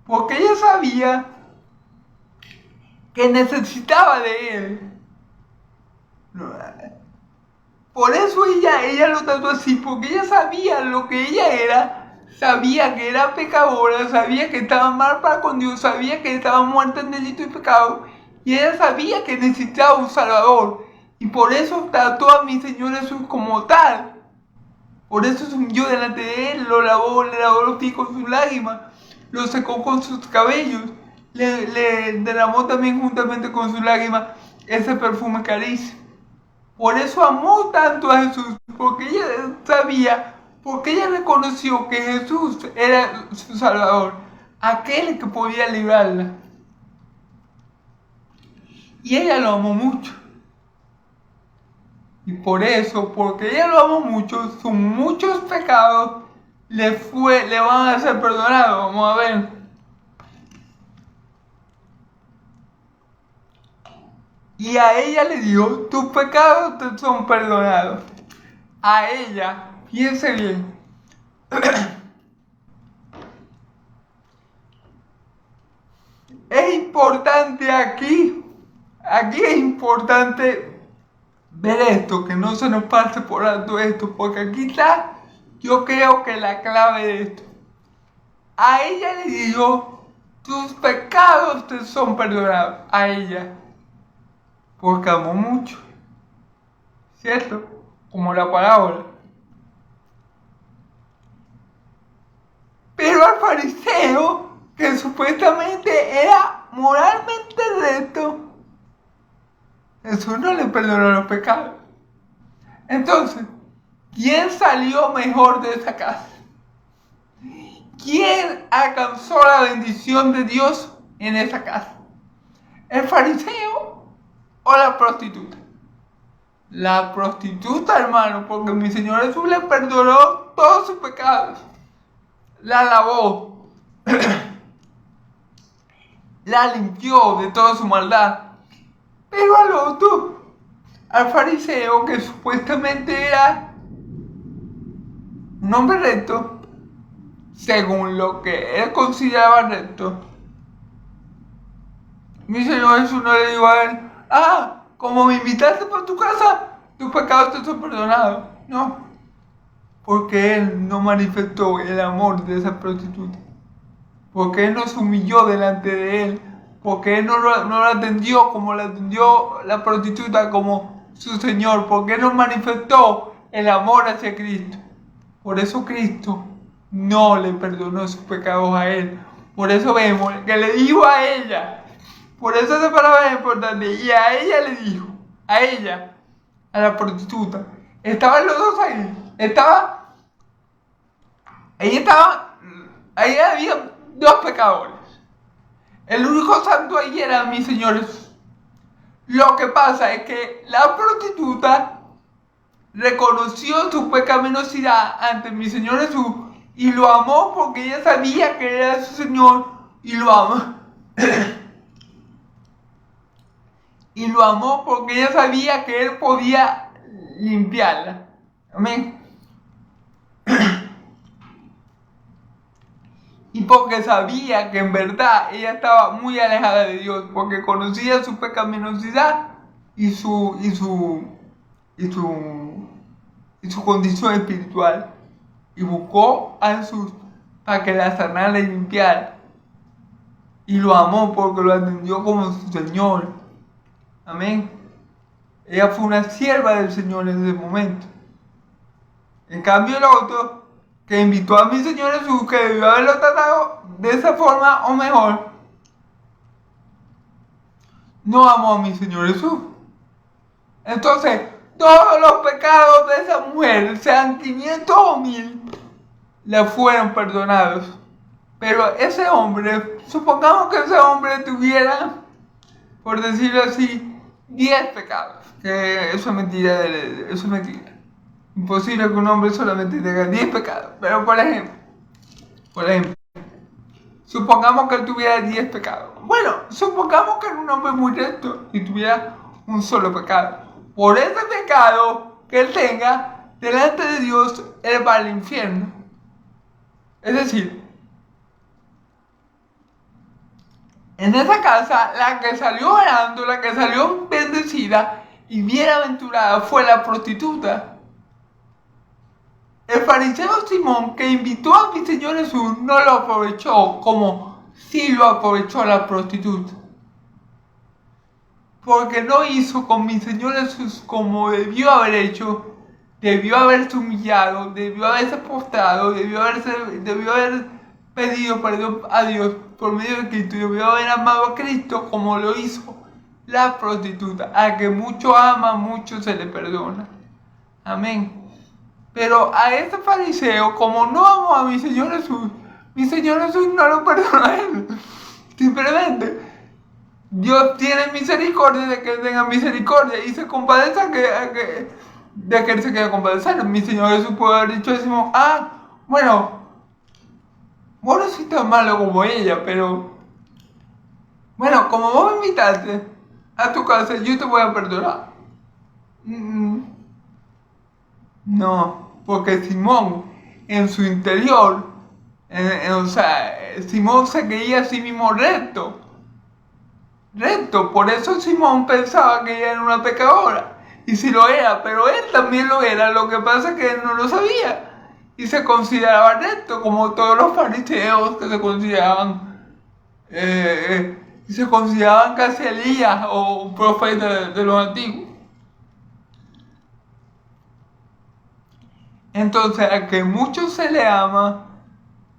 Porque ella sabía que necesitaba de él. Por eso ella lo trató así, porque ella sabía lo que ella era, sabía que era pecadora, sabía que estaba mal para con Dios, sabía que estaba muerta en delito y pecado, y ella sabía que necesitaba un Salvador, y por eso trató a mi Señor Jesús como tal, Por eso se humilló delante de él, le lavó los pies con sus lágrimas, lo secó con sus cabellos, le derramó también juntamente con sus lágrimas ese perfume carísimo. Por eso amó tanto a Jesús, porque ella sabía, porque ella reconoció que Jesús era su Salvador, aquel que podía librarla. Y ella lo amó mucho. Y por eso, porque ella lo amó mucho, sus muchos pecados le van a ser perdonados. Vamos a ver. Y a ella le dijo, tus pecados te son perdonados. A ella, fíjense bien. Es importante aquí es importante ver esto, que no se nos pase por alto esto, porque aquí está, yo creo que la clave de esto. A ella le dijo, tus pecados te son perdonados. A ella, porque amó mucho, ¿cierto? Como la parábola. Pero al fariseo, que supuestamente era moralmente recto, Jesús no le perdonó los pecados. Entonces, ¿quién salió mejor de esa casa? ¿Quién alcanzó la bendición de Dios en esa casa? ¿El fariseo o la prostituta? La prostituta, hermano, porque mi Señor Jesús le perdonó todos sus pecados. La lavó, la limpió de toda su maldad. Pero al otro, al fariseo, que supuestamente era un hombre recto, según lo que él consideraba recto, mi Señor Jesús no le dijo a él, como me invitaste por tu casa, tus pecados te son perdonados. No, porque él no manifestó el amor de esa prostituta, porque él no se humilló delante de él, porque él no la atendió como la atendió la prostituta como su Señor, porque él no manifestó el amor hacia Cristo. Por eso Cristo no le perdonó sus pecados a él. Por eso vemos que le dijo a ella, por eso esa palabra es importante, y a ella le dijo, a la prostituta, estaban los dos ahí, ahí había dos pecadores. El único santo ahí era mi Señor Jesús. Lo que pasa es que la prostituta reconoció su pecaminosidad ante mi Señor Jesús y lo amó porque ella sabía que era su Señor y lo amó. Y lo amó porque ella sabía que Él podía limpiarla. Amén. Y porque sabía que en verdad ella estaba muy alejada de Dios, porque conocía su pecaminosidad y su condición espiritual. Y buscó a Jesús para que la sanara y limpiara. Y lo amó porque lo atendió como su Señor. Amén. Ella fue una sierva del Señor en ese momento. En cambio el otro, que invitó a mi Señor Jesús, que debió haberlo tratado de esa forma o mejor, no amó a mi Señor Jesús. Entonces, todos los pecados de esa mujer, sean 500 o 1000, le fueron perdonados. Pero ese hombre, supongamos que ese hombre tuviera, por decirlo así, 10 pecados. Que eso es mentira, eso es mentira. Imposible que un hombre solamente tenga 10 pecados. Pero por ejemplo, supongamos que él tuviera 10 pecados. Bueno, supongamos que era un hombre muy recto y tuviera un solo pecado. Por ese pecado que él tenga, delante de Dios, él va al infierno. Es decir, en esa casa, la que salió ganando, la que salió bendecida y bienaventurada fue la prostituta. El fariseo Simón, que invitó a mi Señor Jesús, no lo aprovechó como sí lo aprovechó la prostituta. Porque no hizo con mi Señor Jesús como debió haber hecho, debió haberse humillado, debió haberse postrado, debió haber pedido perdón a Dios por medio de Cristo, y debió haber amado a Cristo como lo hizo la prostituta. A que mucho ama, mucho se le perdona. Amén. Pero a este fariseo, como no amó a mi Señor Jesús no lo perdona a él. Simplemente Dios tiene misericordia de que él tenga misericordia y se compadece de que él se quede compadecido. Mi Señor Jesús puede haber dicho a Simón, bueno, vos no sos tan malo como ella, pero bueno, como vos me invitaste a tu casa, yo te voy a perdonar. No, porque Simón en su interior, Simón se creía a sí mismo recto, por eso Simón pensaba que ella era una pecadora, y si lo era, pero él también lo era, lo que pasa es que él no lo sabía, y se consideraba recto, como todos los fariseos que se consideraban casi Elías o un profeta de los antiguos. Entonces, al que mucho se le ama,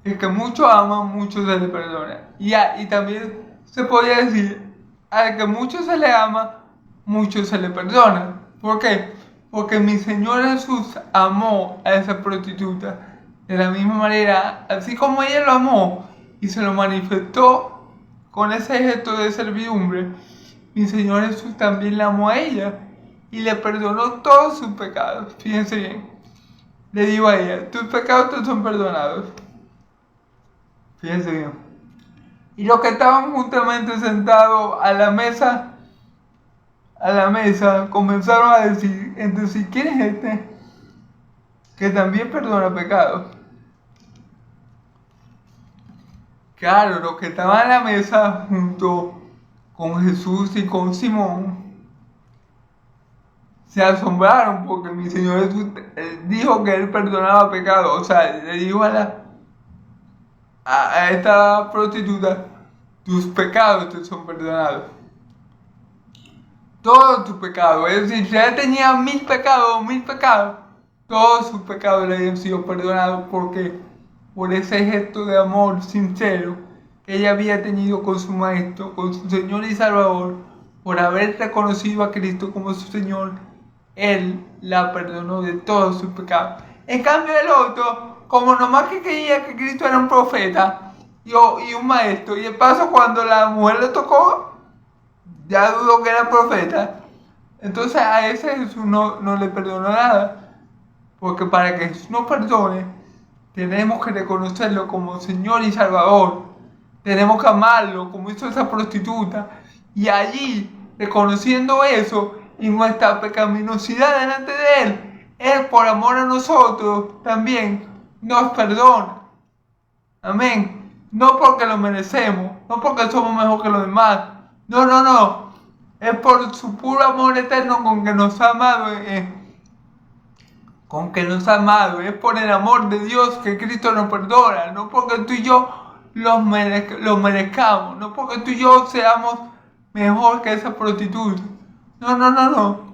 el que mucho ama, mucho se le perdona. Y también se podría decir, al que mucho se le ama, mucho se le perdona. ¿Por qué? Porque mi Señor Jesús amó a esa prostituta de la misma manera, así como ella lo amó y se lo manifestó con ese gesto de servidumbre. Mi Señor Jesús también la amó a ella y le perdonó todos sus pecados. Fíjense bien. Le digo a ella, tus pecados te son perdonados. Fíjense bien. Y los que estaban justamente sentados a la mesa, comenzaron a decir, entonces, ¿quién es este que también perdona pecados? Claro, los que estaban a la mesa junto con Jesús y con Simón se asombraron porque mi Señor Jesús dijo que él perdonaba pecados. O sea, le dijo a esta prostituta, tus pecados te son perdonados. Todos tus pecados. Es decir, si ella tenía 1000 pecados, todos sus pecados le habían sido perdonados porque por ese gesto de amor sincero que ella había tenido con su Maestro, con su Señor y Salvador, por haber reconocido a Cristo como su Señor, Él la perdonó de todos sus pecados. En cambio el otro, como nomás que creía que Cristo era un profeta y un maestro, y de paso cuando la mujer le tocó, ya dudó que era profeta. Entonces a ese Jesús no le perdonó nada. Porque para que Jesús nos perdone, tenemos que reconocerlo como Señor y Salvador. Tenemos que amarlo como hizo esa prostituta. Y allí, reconociendo eso, y nuestra pecaminosidad delante de Él por amor a nosotros también nos perdona. Amén. No porque lo merecemos, no porque somos mejor que los demás. No. Es por su puro amor eterno con que nos ha amado. Es por el amor de Dios que Cristo nos perdona. No porque tú y yo lo merezcamos. No porque tú y yo seamos mejor que esa prostituta. No.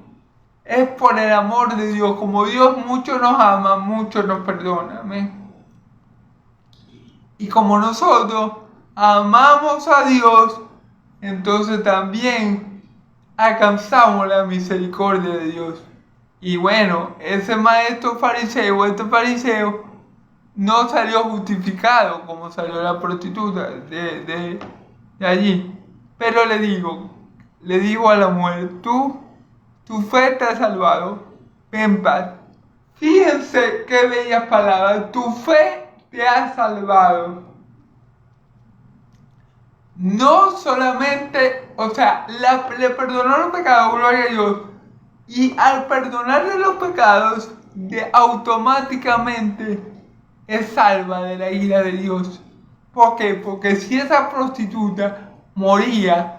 Es por el amor de Dios. Como Dios mucho nos ama, mucho nos perdona. Amén. Y como nosotros amamos a Dios, entonces también alcanzamos la misericordia de Dios. Y bueno, este fariseo, no salió justificado como salió la prostituta de allí. Pero le digo a la mujer, tu fe te ha salvado, en paz. Fíjense qué bellas palabras, tu fe te ha salvado. No solamente, le perdonó los pecados, gloria a Dios. Y al perdonarle los pecados, automáticamente es salva de la ira de Dios. ¿Por qué? Porque si esa prostituta moría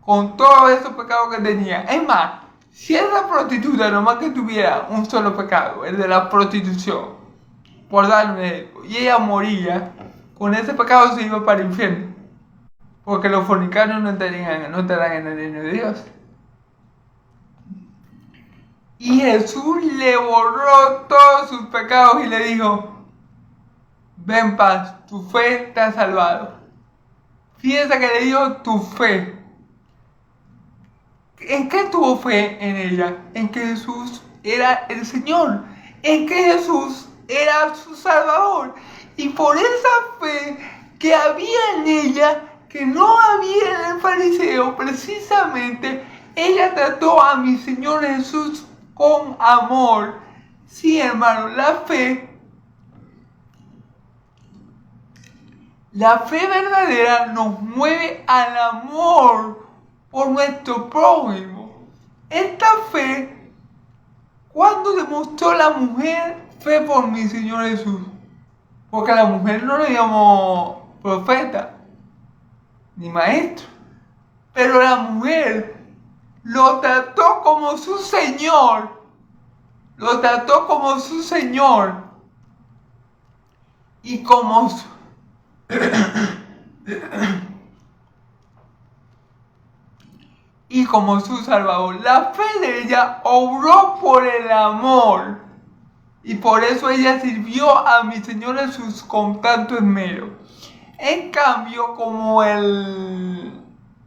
con todos esos pecados que tenía, es más, si esa prostituta nomás que tuviera un solo pecado, el de la prostitución, por darle, y ella moría, con ese pecado se iba para el infierno. Porque los fornicarios no estarán en el reino de Dios. Y Jesús le borró todos sus pecados y le dijo: ven en paz, tu fe te ha salvado. Fíjense que le dijo tu fe. ¿En qué tuvo fe en ella? En que Jesús era el Señor, en que Jesús era su Salvador. Y por esa fe que había en ella, que no había en el fariseo, precisamente ella trató a mi Señor Jesús con amor. Sí, hermano, la fe verdadera nos mueve al amor por nuestro prójimo. Esta fe, ¿cuándo demostró la mujer fe por mi Señor Jesús? Porque a la mujer no le llamó profeta ni maestro, pero la mujer lo trató como su Señor, lo trató como su Señor y como su y como su Salvador. La fe de ella obró por el amor, y por eso ella sirvió a mi Señor Jesús con tanto esmero. En cambio,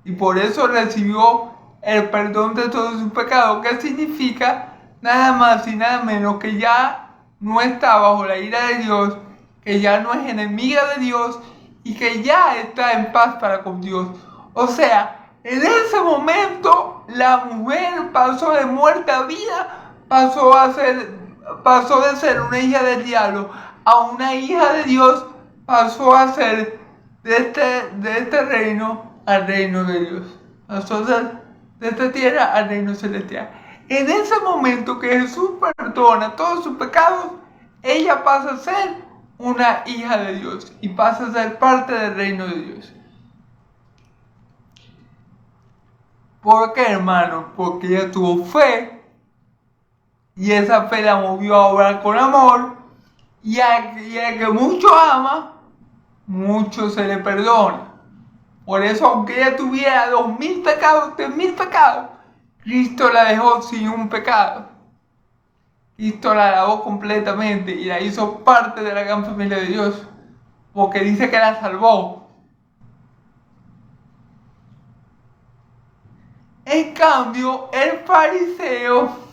y por eso recibió el perdón de todos sus pecados, que significa nada más y nada menos que ya no está bajo la ira de Dios, que ya no es enemiga de Dios y que ya está en paz para con Dios. O sea, en ese momento la mujer pasó de muerte a vida, pasó de ser una hija del diablo a una hija de Dios, pasó a ser de este reino al reino de Dios, pasó de esta tierra al reino celestial. En ese momento que Jesús perdona todos sus pecados, ella pasa a ser una hija de Dios y pasa a ser parte del reino de Dios. ¿Por qué, hermano? Porque ella tuvo fe y esa fe la movió a obrar con amor, y a que mucho ama, mucho se le perdona. Por eso, aunque ella tuviera 2000 pecados, 3000 pecados, Cristo la dejó sin un pecado. Cristo la lavó completamente y la hizo parte de la gran familia de Dios, porque dice que la salvó. En cambio, el fariseo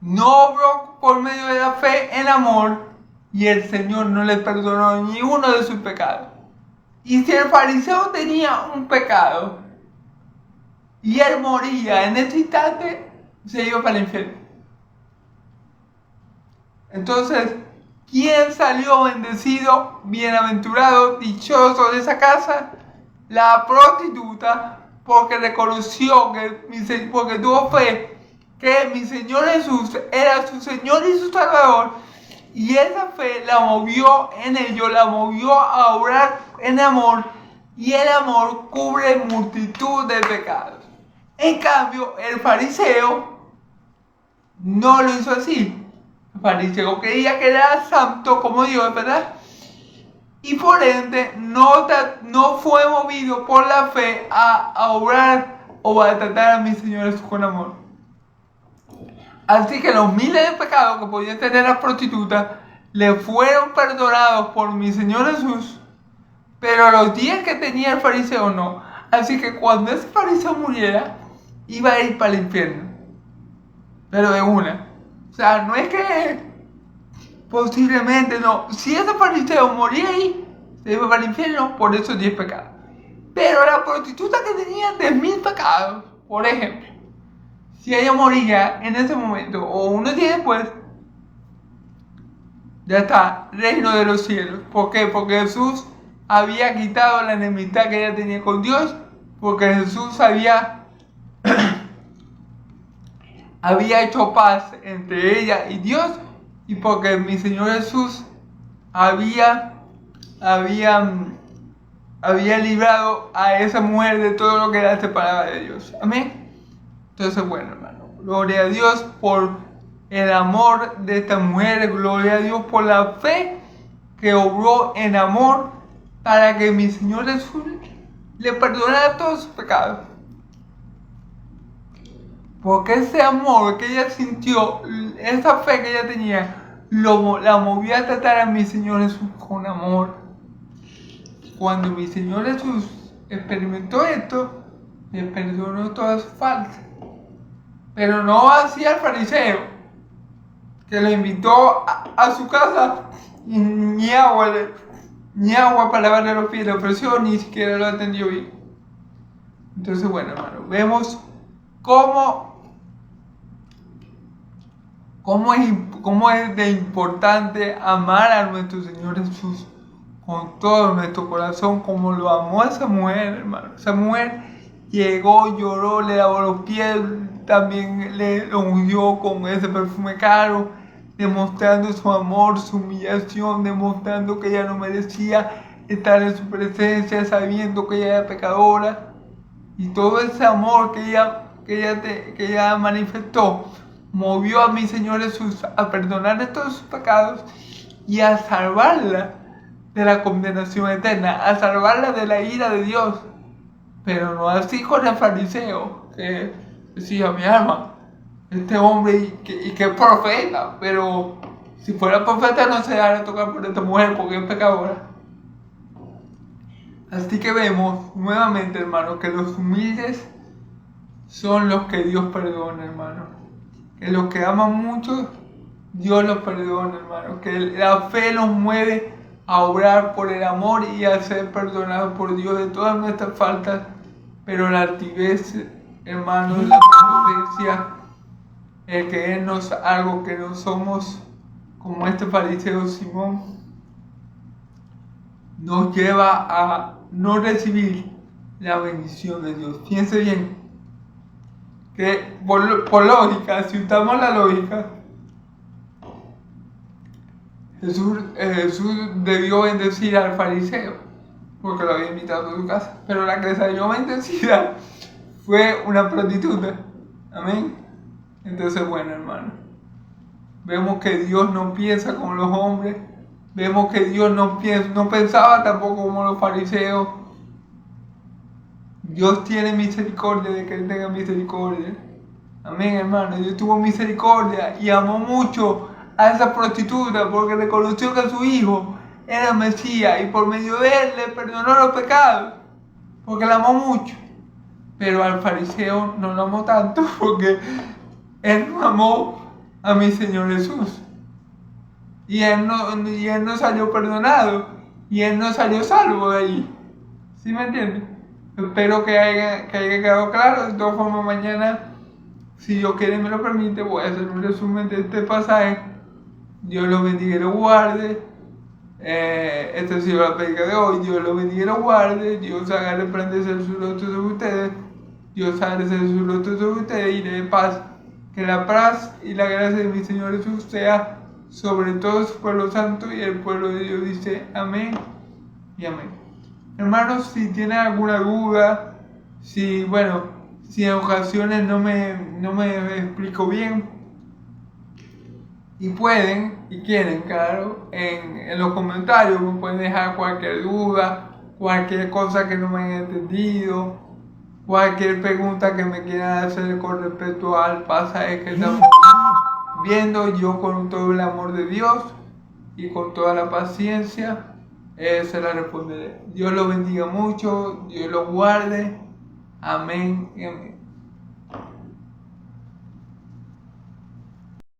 no obró por medio de la fe en amor, y el Señor no le perdonó ni uno de sus pecados. Y si el fariseo tenía un pecado y él moría en ese instante, se iba para el infierno. Entonces, ¿quién salió bendecido, bienaventurado, dichoso de esa casa? La prostituta, porque reconoció porque tuvo fe que mi Señor Jesús era su Señor y su Salvador, y esa fe la movió en ello, la movió a obrar en amor, y el amor cubre multitud de pecados. En cambio, el fariseo no lo hizo así. El fariseo creía que era santo como Dios, ¿verdad? Y por ende no fue movido por la fe a obrar o a tratar a mi Señor Jesús con amor. Así que los miles de pecados que podía tener la prostituta le fueron perdonados por mi Señor Jesús, pero los 10 que tenía el fariseo no. Así que cuando ese fariseo muriera, iba a ir para el infierno, pero de una. O sea, no es que posiblemente no. Si ese fariseo moría ahí, se iba para el infierno por esos 10 pecados. Pero la prostituta que tenía 10.000 pecados, por ejemplo, si ella moría en ese momento o unos días después, ya está, reino de los cielos. ¿Por qué? Porque Jesús había quitado la enemistad que ella tenía con Dios, porque Jesús había hecho paz entre ella y Dios, y porque mi Señor Jesús había librado a esa mujer de todo lo que la separaba de Dios. Amén. Entonces, bueno, hermano, gloria a Dios por el amor de esta mujer, gloria a Dios por la fe que obró en amor para que mi Señor Jesús le perdonara todos sus pecados. Porque ese amor que ella sintió, esa fe que ella tenía, la movió a tratar a mi Señor Jesús con amor. Cuando mi Señor Jesús experimentó esto, le perdonó todas sus faltas. Pero no así al fariseo, que lo invitó a su casa y ni agua para lavarle los pies le ofreció, ni siquiera lo atendió bien. Entonces, bueno, hermano, vemos cómo es de importante amar a nuestro Señor Jesús con todo nuestro corazón, como lo amó esa mujer, hermano. Esa mujer llegó, lloró, le lavó los pies, también le ungió con ese perfume caro, demostrando su amor, su humillación, demostrando que ella no merecía estar en su presencia, sabiendo que ella era pecadora. Y todo ese amor que ella manifestó movió a mi Señor Jesús a perdonarle todos sus pecados y a salvarla de la condenación eterna, a salvarla de la ira de Dios. Pero no así con el fariseo, que decía: mi alma, este hombre y que es profeta, pero si fuera profeta no se dejaría tocar por esta mujer porque es pecadora. Así que vemos nuevamente, hermano, que los humildes son los que Dios perdona, hermano. Que los que aman mucho, Dios los perdona, hermano. Que la fe nos mueve a obrar por el amor y a ser perdonados por Dios de todas nuestras faltas. Pero la altivez, hermano, la prepotencia, el creernos algo que no somos, como este fariseo Simón, nos lleva a no recibir la bendición de Dios. Fíjense bien, que por lógica, si usamos la lógica, Jesús debió bendecir al fariseo, porque lo había invitado a su casa, pero la que salió bendecida fue una prostituta. Amén. Entonces, bueno, hermano, vemos que Dios no piensa como los hombres, vemos que Dios no pensaba tampoco como los fariseos. Dios tiene misericordia de que Él tenga misericordia. Amén, hermano. Dios tuvo misericordia y amó mucho a esa prostituta porque reconoció que su hijo era Mesías y por medio de él le perdonó los pecados porque la amó mucho. Pero al fariseo no lo amó tanto porque él no amó a mi Señor Jesús. Y él no salió perdonado y él no salió salvo de ahí. ¿Sí me entiendes? Espero que haya quedado claro. De todas formas, mañana, si Dios quiere y me lo permite, voy a hacer un resumen de este pasaje. Dios los bendiga y los guarde. Esta ha sido la predica de hoy. Dios los bendiga y los guarde. Dios haga resplandecer su rostro sobre ustedes. Dios haga su rostro sobre ustedes y le dé paz. Que la paz y la gracia de mi Señor Jesús sea sobre todo su pueblo santo, y el pueblo de Dios dice amén y amén. Hermanos, si tienen alguna duda, si en ocasiones no me explico bien, y pueden, y quieren, claro, en los comentarios me pueden dejar cualquier duda, cualquier cosa que no me hayan entendido, cualquier pregunta que me quieran hacer con respecto al pasaje que estamos viendo. Yo, con todo el amor de Dios y con toda la paciencia, se la responderé. Dios los bendiga mucho, Dios los guarde. Amén y amén.